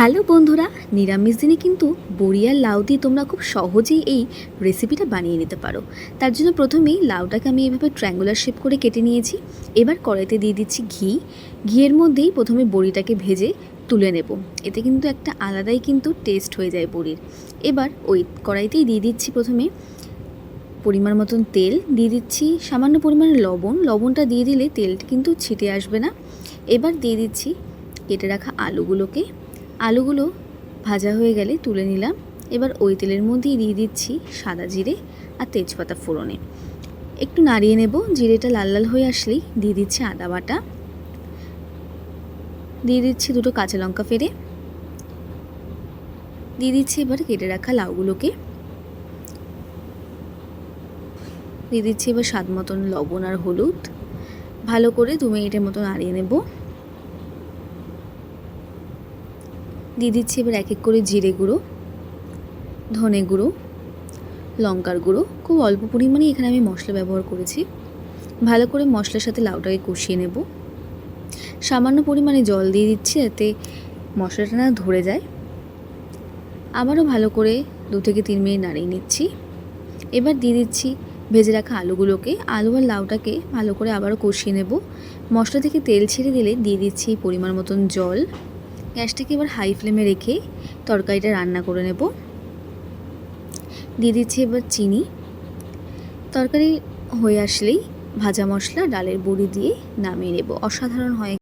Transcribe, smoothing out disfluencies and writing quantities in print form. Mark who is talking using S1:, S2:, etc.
S1: Hello বন্ধুরা, নিরামিষ দিনে কিন্তু বড়ি আর লাউ দিয়ে তোমরা খুব সহজেই এই রেসিপিটা বানিয়ে নিতে পারো। তার জন্য প্রথমেই লাউটাকে আমি এইভাবে ট্রায়াঙ্গুলার শেপ করে কেটে নিয়েছি। এবার কড়াইতে দিয়ে দিচ্ছি ঘি। ঘিয়ের মধ্যেই প্রথমে বড়িটাকে ভেজে তুলে নেব। এতে কিন্তু একটা আলাদাই কিন্তু টেস্ট হয়ে যায় বড়ির। এবার ওই কড়াইতেই দিয়ে দিচ্ছি প্রথমে পরিমাণ মতন তেল, দিয়ে দিচ্ছি সামান্য পরিমাণে লবণ। লবণটা দিয়ে দিলে তেলটা কিন্তু ছিটে আসবে না। এবার দিয়ে দিচ্ছি কেটে রাখা আলুগুলোকে। আলুগুলো ভাজা হয়ে গেলে তুলে নিলাম। এবার ওই তেলের মধ্যেই দিয়ে দিচ্ছি সাদা জিরে আর তেজপাতা ফোড়নে। একটু নাড়িয়ে নেব। জিরেটা লাল লাল হয়ে আসলেই দিয়ে দিচ্ছি আদা বাটা, দিয়ে দিচ্ছি দুটো কাঁচা লঙ্কা ফেড়ে, দিয়ে দিচ্ছি এবার কেটে রাখা লাউগুলোকে, দিয়ে দিচ্ছি এবার স্বাদ মতন লবণ আর হলুদ। ভালো করে 2 মিনিটের মতো নাড়িয়ে নেব। দিয়ে দিচ্ছি এবার এক এক করে জিরে গুঁড়ো, ধনে গুঁড়ো, লঙ্কার গুঁড়ো। খুব অল্প পরিমাণে এখানে আমি মশলা ব্যবহার করেছি। ভালো করে মশলার সাথে লাউটাকে কষিয়ে নেব। সামান্য পরিমাণে জল দিয়ে দিচ্ছি যাতে মশলাটা না ধরে যায়। আবারও ভালো করে 2 থেকে 3 মিনিট নাড়িয়ে নিচ্ছি। এবার দিয়ে দিচ্ছি ভেজে রাখা আলুগুলোকে। আলু আর লাউটাকে ভালো করে আবারও কষিয়ে নেব। মশলা থেকে তেল ছেড়ে দিলে দিয়ে দিচ্ছি পরিমাণ মতন জল। গ্যাসটাকে এবার হাই ফ্লেমে রেখে তরকারিটা রান্না করে নেব। দিয়ে দিচ্ছি এবার চিনি। তরকারি হয়ে আসলেই ভাজা মশলা ডালের বড়ি দিয়ে নামিয়ে নেব। অসাধারণ হয়।